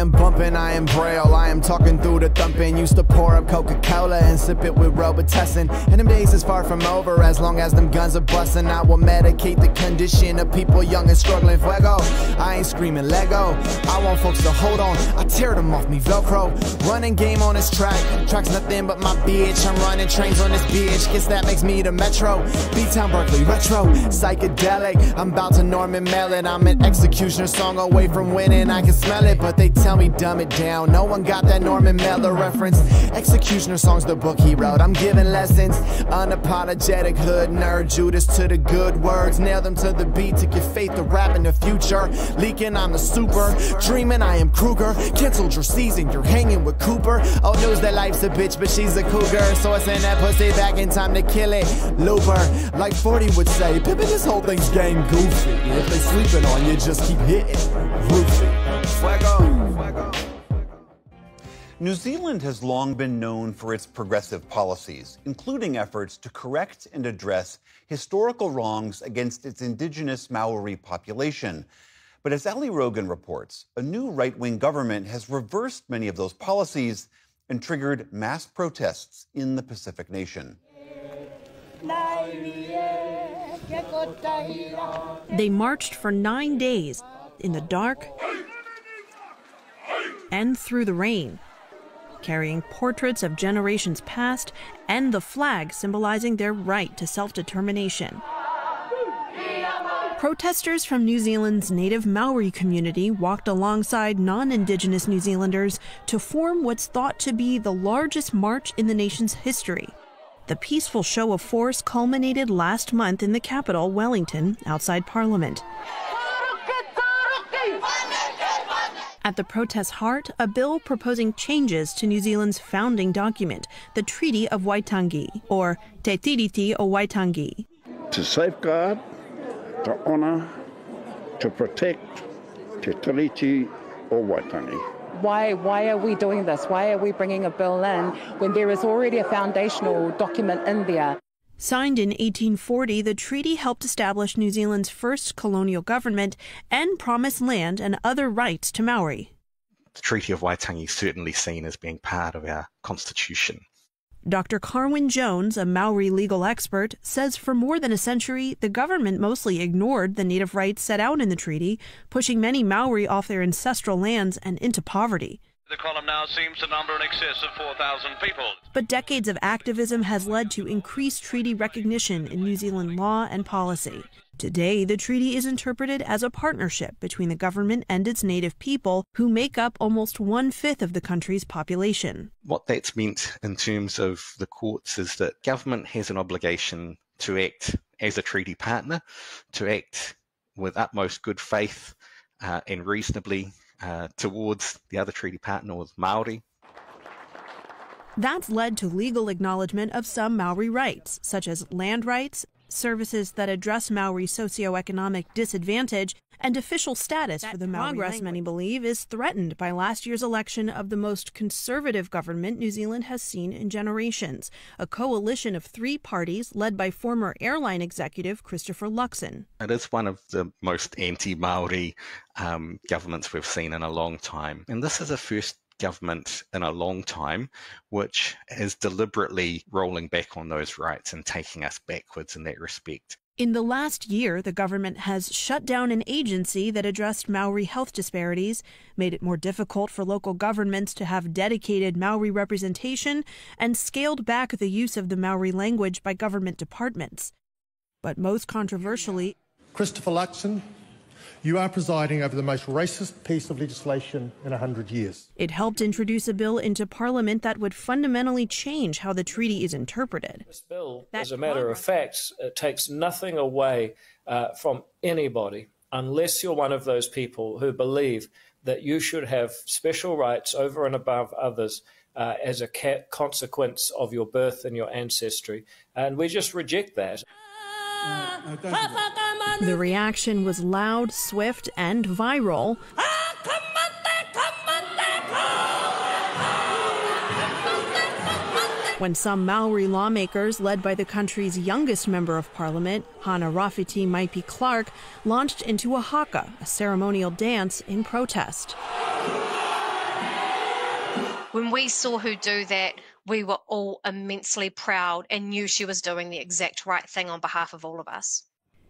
am bumping, I am braille, I am talking through the thumping. Used to pour up Coca-Cola and sip it with Robitussin. And them days is far from over, as long as them guns are busting. I will medicate the condition of people young and struggling. Fuego, I ain't screaming Lego, I want folks to hold on, I tear them off me Velcro. Running game on this track's nothing but my bitch. I'm running trains on this bitch, guess that makes me the Metro. B-Town, Berkeley, retro, psychedelic. I'm about to Norman Mellon, I'm an executioner song away from winning. I can smell it, but they tell me dumb it down. No one got that Norman Mailer reference. Executioner song's the book he wrote. I'm giving lessons, unapologetic hood nerd. Judas to the good words, nail them to the beat. Took your faith to rap in the future. Leaking, I'm the super. Dreaming, I am Kruger. Canceled your season, you're hanging with Cooper. Oh, news that life's a bitch, but she's a cougar. So I send that pussy back in time to kill it. Looper, like 40 would say, Pippin, this whole thing's game goofy. If they sleeping on you, just keep hitting. Roofy. Fuego. New Zealand has long been known for its progressive policies, including efforts to correct and address historical wrongs against its indigenous Maori population. But as Ali Rogan reports, a new right-wing government has reversed many of those policies and triggered mass protests in the Pacific nation. They marched for 9 days in the dark and through the rain, carrying portraits of generations past and the flag symbolizing their right to self-determination. Protesters from New Zealand's native Maori community walked alongside non-Indigenous New Zealanders to form what's thought to be the largest march in the nation's history. The peaceful show of force culminated last month in the capital, Wellington, outside Parliament. At the protest's heart, a bill proposing changes to New Zealand's founding document, the Treaty of Waitangi, or Te Tiriti o Waitangi. To safeguard, to honour, to protect Te Tiriti o Waitangi. Why are we doing this? Why are we bringing a bill in when there is already a foundational document in there? Signed in 1840, the treaty helped establish New Zealand's first colonial government and promised land and other rights to Maori. The Treaty of Waitangi is certainly seen as being part of our constitution. Dr. Carwyn Jones, a Maori legal expert, says for more than a century, the government mostly ignored the native rights set out in the treaty, pushing many Maori off their ancestral lands and into poverty. The column now seems to number in excess of 4,000 people. But decades of activism has led to increased treaty recognition in New Zealand law and policy. Today, the treaty is interpreted as a partnership between the government and its native people, who make up almost 1/5 of the country's population. What that's meant in terms of the courts is that government has an obligation to act as a treaty partner, to act with utmost good faith and reasonably towards the other treaty partner, with Maori. That's led to legal acknowledgement of some Maori rights, such as land rights, services that address Maori socioeconomic disadvantage, and official status for the Maori progress, many believe, is threatened by last year's election of the most conservative government New Zealand has seen in generations, a coalition of 3 parties led by former airline executive Christopher Luxon. It is one of the most anti-Maori governments we've seen in a long time. And this is a first government in a long time which is deliberately rolling back on those rights and taking us backwards in that respect. In the last year, the government has shut down an agency that addressed Maori health disparities, made it more difficult for local governments to have dedicated Maori representation, and scaled back the use of the Maori language by government departments. But most controversially, Christopher Luxon, you are presiding over the most racist piece of legislation in 100 years. It helped introduce a bill into Parliament that would fundamentally change how the treaty is interpreted. This bill, as a matter of fact, takes nothing away from anybody unless you're one of those people who believe that you should have special rights over and above others as a consequence of your birth and your ancestry. And we just reject that. The reaction was loud, swift, and viral. When some Maori lawmakers, led by the country's youngest member of parliament, Hana Rafiti Maipi Clark, launched into a haka, a ceremonial dance, in protest. When we saw her do that, we were all immensely proud and knew she was doing the exact right thing on behalf of all of us.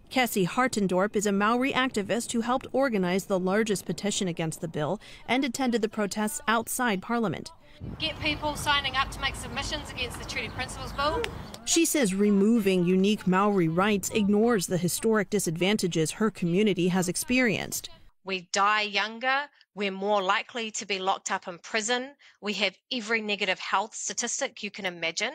Kessie Hartendorp is a Maori activist who helped organize the largest petition against the bill and attended the protests outside Parliament. Get people signing up to make submissions against the Treaty Principles Bill. She says removing unique Maori rights ignores the historic disadvantages her community has experienced. We die younger, we're more likely to be locked up in prison, we have every negative health statistic you can imagine,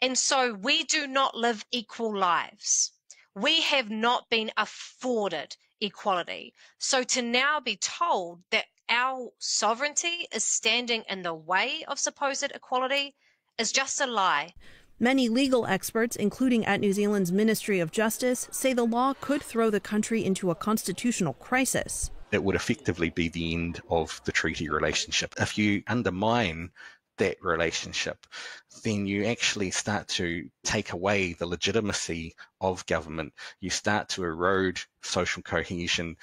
and so we do not live equal lives. We have not been afforded equality. So to now be told that our sovereignty is standing in the way of supposed equality is just a lie. Many legal experts, including at New Zealand's Ministry of Justice, say the law could throw the country into a constitutional crisis. It would effectively be the end of the treaty relationship. If you undermine that relationship, then you actually start to take away the legitimacy of government. You start to erode social cohesion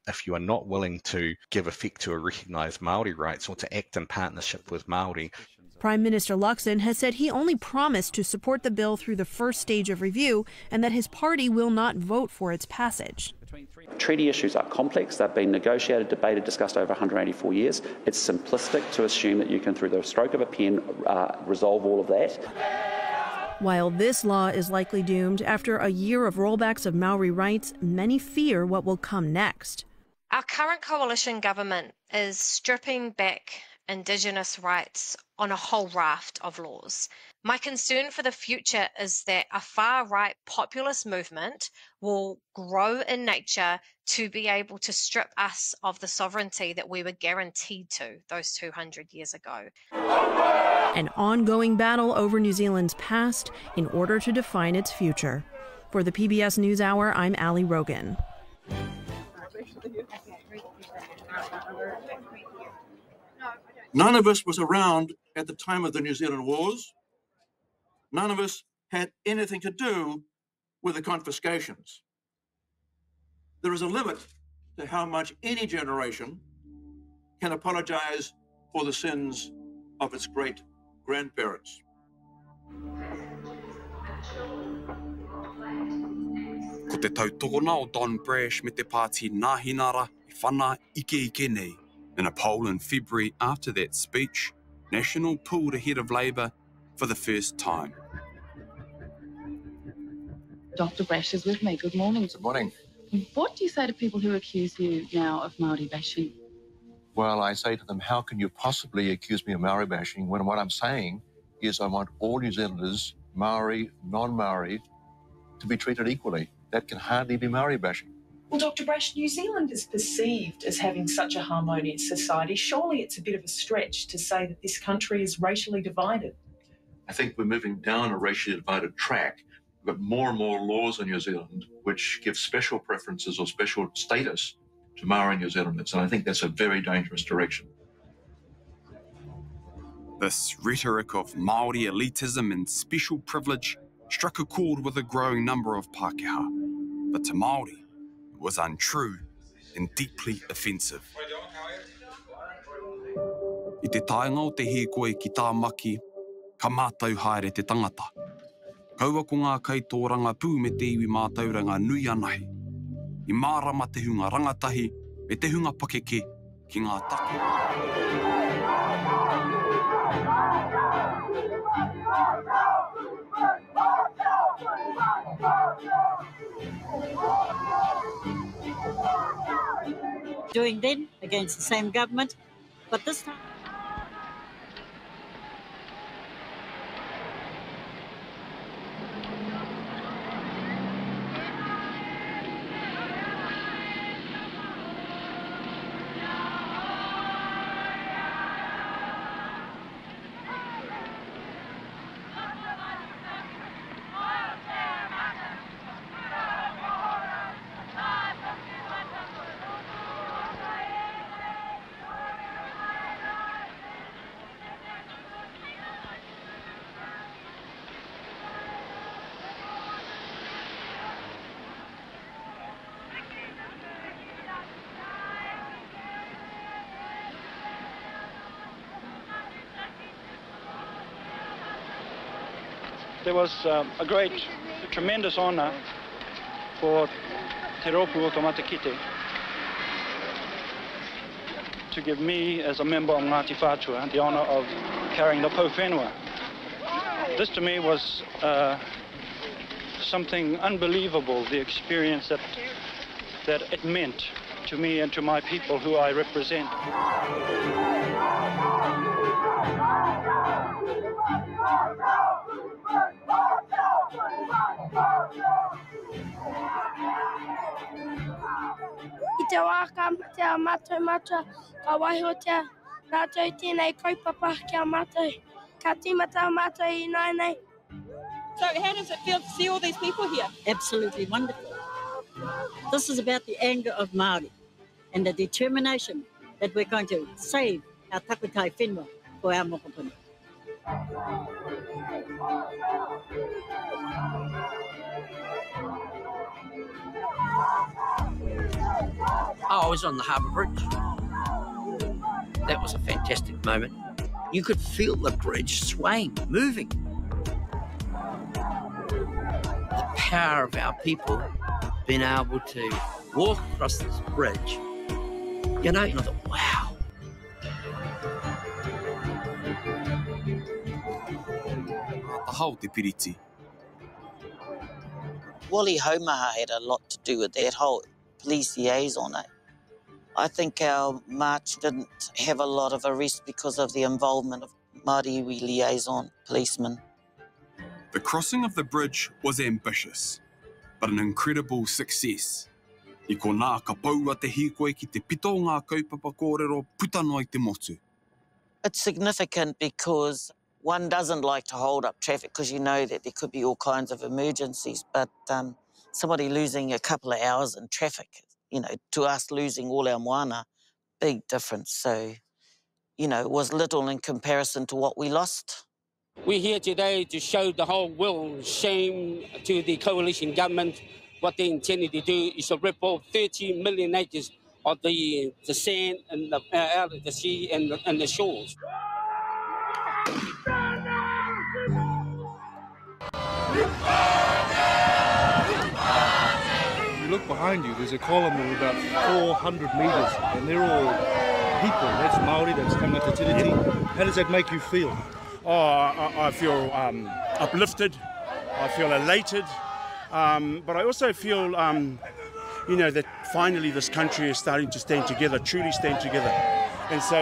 if you are not willing to give effect to a recognised Māori rights or to act in partnership with Māori. Prime Minister Luxon has said he only promised to support the bill through the first stage of review and that his party will not vote for its passage. Treaty issues are complex. They've been negotiated, debated, discussed over 184 years. It's simplistic to assume that you can, through the stroke of a pen, resolve all of that. While this law is likely doomed, after a year of rollbacks of Maori rights, many fear what will come next. Our current coalition government is stripping back Indigenous rights on a whole raft of laws. My concern for the future is that a far-right populist movement will grow in nature to be able to strip us of the sovereignty that we were guaranteed to those 200 years ago. An ongoing battle over New Zealand's past in order to define its future. For the PBS NewsHour, I'm Ali Rogan. None of us was around at the time of the New Zealand Wars. None of us had anything to do with the confiscations. There is a limit to how much any generation can apologise for the sins of its great-grandparents. Ko te tautokona o Don Brash me te pāti Ngāhinara I whana ike nei. In a poll in February after that speech, National pulled ahead of Labour for the first time. Dr. Brash is with me. Good morning. Good morning. What do you say to people who accuse you now of Māori bashing? Well, I say to them, how can you possibly accuse me of Maori bashing when what I'm saying is I want all New Zealanders, Maori, non-Maori, to be treated equally. That can hardly be Maori bashing. Well, Dr. Brash, New Zealand is perceived as having such a harmonious society. Surely it's a bit of a stretch to say that this country is racially divided. I think we're moving down a racially divided track. We've got more and more laws in New Zealand which give special preferences or special status to Maori New Zealanders, and I think that's a very dangerous direction. This rhetoric of Māori elitism and special privilege struck a chord with a growing number of Pākehā, but to Māori, it was untrue and deeply offensive. I te taenga o te he koe ki tā maki, ka mātau haere te tangata. Kaua ko ngā kaitōranga pū me te iwi mātauranga nui anahi. I mārama te hunga rangatahi, me te hunga pakeke ki ngā take. Doing then against the same government, but this time. there was a tremendous honour for Te Raupu o Tamatakite to give me, as a member of Ngāti Whātua, the honour of carrying the Pou Whenua. This to me was something unbelievable, the experience that it meant to me and to my people who I represent. I te wāka te a mātou mata, ka waihotea, rātou tēnei kaupapa kia mātou, ka tīmata mātou I nai. So how does it feel to see all these people here? Absolutely wonderful. This is about the anger of Māori and the determination that we're going to save our takutai whenua for our mokopuna. I was on the Harbour Bridge. That was a fantastic moment. You could feel the bridge swaying, moving. The power of our people being able to walk across this bridge, you know, wow. Ahau te piriti. Wally Haumaha had a lot to do with that whole police liaison. I think our march didn't have a lot of arrests because of the involvement of Māori iwi liaison policemen. The crossing of the bridge was ambitious, but an incredible success. I ko nā ka paua te hikoe ki te pito o ngā kaupapa kōrero puta no I te motu. It's significant because one doesn't like to hold up traffic because you know that there could be all kinds of emergencies, but somebody losing a couple of hours in traffic, you know, to us losing all our moana, big difference. So, you know, it was little in comparison to what we lost. We're here today to show the whole world shame to the coalition government. What they intended to do is to rip off 30 million acres of the sand and out of the sea and the shores. If you look behind you, there's a column of about 400 metres, and they're all people. That's Māori, that's tangata tiriti. How does that make you feel? Oh, I feel uplifted, I feel elated, but I also feel, you know, that finally this country is starting to stand together, truly stand together. And so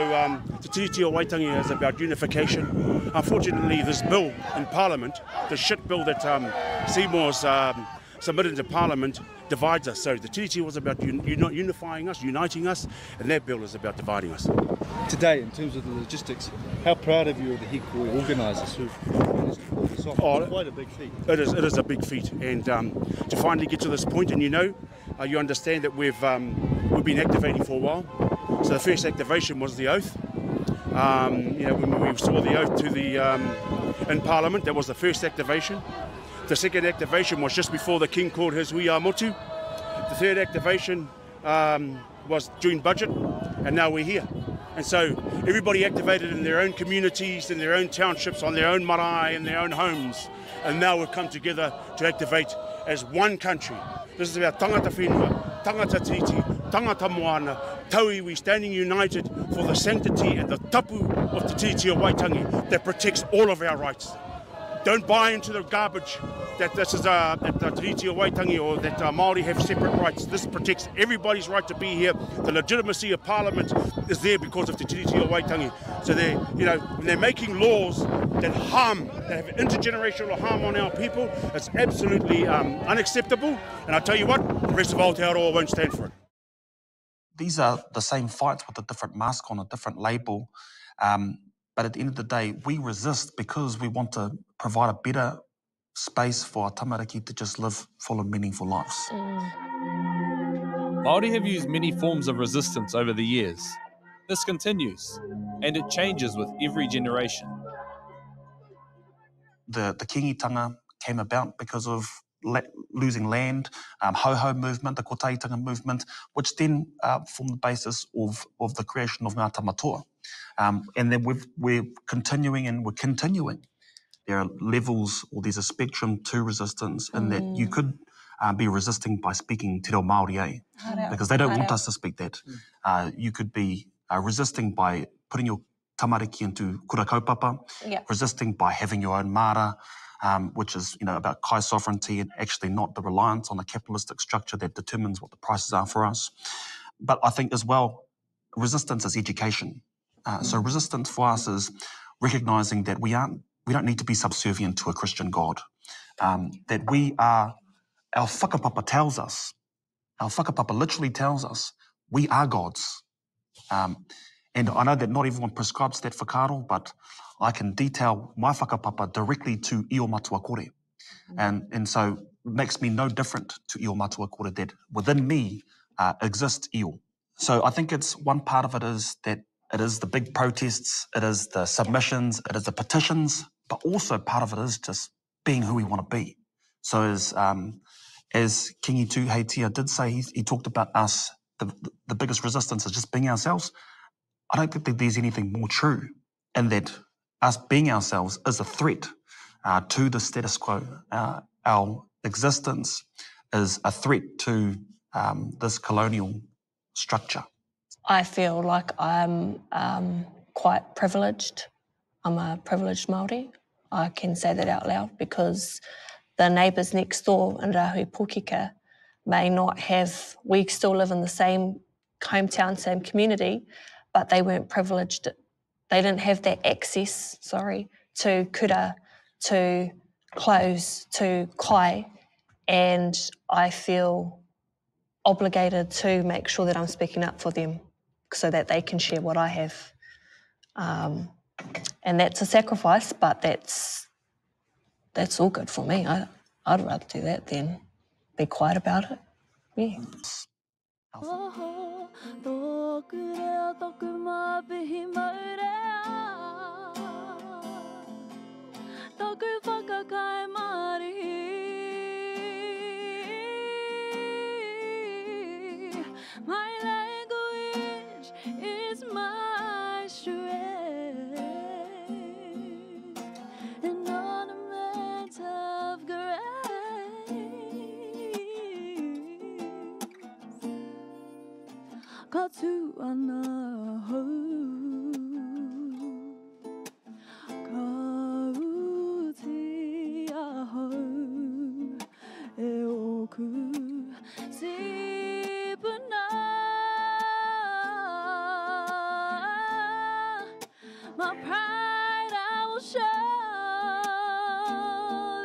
Te Tiriti o Waitangi is about unification. Unfortunately, this bill in Parliament, the shit bill that Seymour's submitted to Parliament, divides us. So the Tiriti was about unifying us, uniting us, and that bill is about dividing us. Today, in terms of the logistics, how proud of you of the Hikoi organisers who've managed to pull this off? Quite a big feat. It is a big feat, and to finally get to this point, and you know, you understand that we've been activating for a while. So the first activation was the oath. You know, when we saw the oath to the in Parliament, that was the first activation. The second activation was just before the King called his Wia Motu. The third activation was during budget, and now we're here. And so everybody activated in their own communities, in their own townships, on their own marae, in their own homes. And now we've come together to activate as one country. This is about tangata whenua, tangata tiriti, tangata moana, tauiwi, standing united for the sanctity and the tapu of Te Tiriti o Waitangi that protects all of our rights. Don't buy into the garbage that this is that Te Tiriti o Waitangi or that Māori have separate rights. This protects everybody's right to be here. The legitimacy of Parliament is there because of Te Tiriti o Waitangi. So they, you know, when they're making laws that harm, that have intergenerational harm on our people, it's absolutely unacceptable. And I tell you what, the rest of Aotearoa won't stand for it. These are the same fights with a different mask on, a different label. But at the end of the day, we resist because we want to provide a better space for our tamariki to just live full and meaningful lives. Māori have used many forms of resistance over the years. This continues, and it changes with every generation. The kingitanga came about because of losing land, ho-ho movement, the kotaitanga movement, which then formed the basis of the creation of Ngā Tamatoa. And then we're continuing and we're continuing. there are levels, or there's a spectrum to resistance, in that you could be resisting by speaking te reo Māori, because they don't want us to speak that. You could be resisting by putting your tamariki into kura kaupapa, resisting by having your own mara, which is about kai sovereignty and actually not the reliance on a capitalistic structure that determines what the prices are for us. But I think as well, resistance is education. So resistance for us is recognising that we don't need to be subservient to a Christian God. That our whakapapa tells us, our whakapapa literally tells us, we are gods. And I know that not everyone prescribes that whakaaro, but I can detail my whakapapa directly to Io Matua Kore. And so it makes me no different to Io Matua Kore, that within me exists Io. So I think it's one part of it is that it is the big protests, it is the submissions, it is the petitions, but also part of it is just being who we want to be. So as Kingi Tuheitia did say, he talked about us, the biggest resistance is just being ourselves. I don't think that there's anything more true, in that us being ourselves is a threat to the status quo. Our existence is a threat to this colonial structure. I feel like I'm quite privileged. I'm a privileged Māori. I can say that out loud, because the neighbours next door in Rahui Pōkeka may not have, we still live in the same hometown, same community, but they weren't privileged. They didn't have that access, to kura, to clothes, to kai, and I feel obligated to make sure that I'm speaking up for them so that they can share what I have. And that's a sacrifice, but that's all good for me. I'd rather do that than be quiet about it. Yeah. My language is my strength, an ornament of grace. Katuana ho, kauti aho, eoku sipuna. My pride I will show,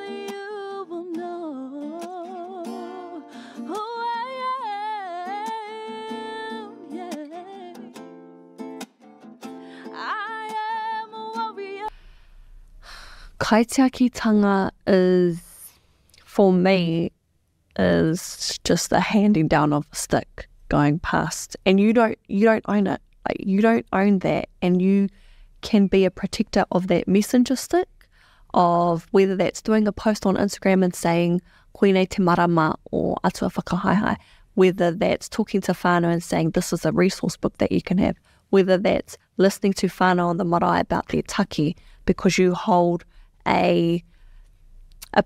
you will know who I am, yeah. I am a warrior. Kaitiakitanga is, for me, is just the handing down of a stick going past, and you don't own it. Like, you don't own that, and you can be a protector of that messenger stick, of whether that's doing a post on Instagram and saying koine te marama or atua whakahaihai, whether that's talking to whānau and saying this is a resource book that you can have, whether that's listening to whānau on the marae about their taki, because you hold a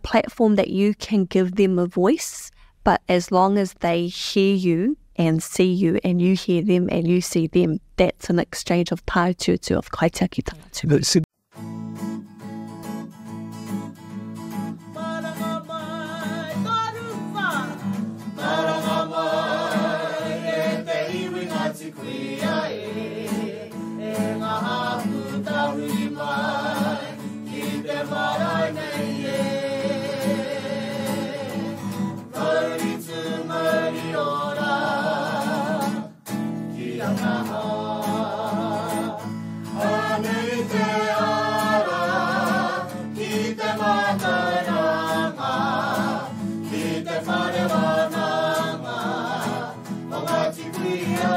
platform that you can give them a voice, but as long as they hear you and see you and you hear them and you see them, that's an exchange of tāututu, of kaitiakitanga.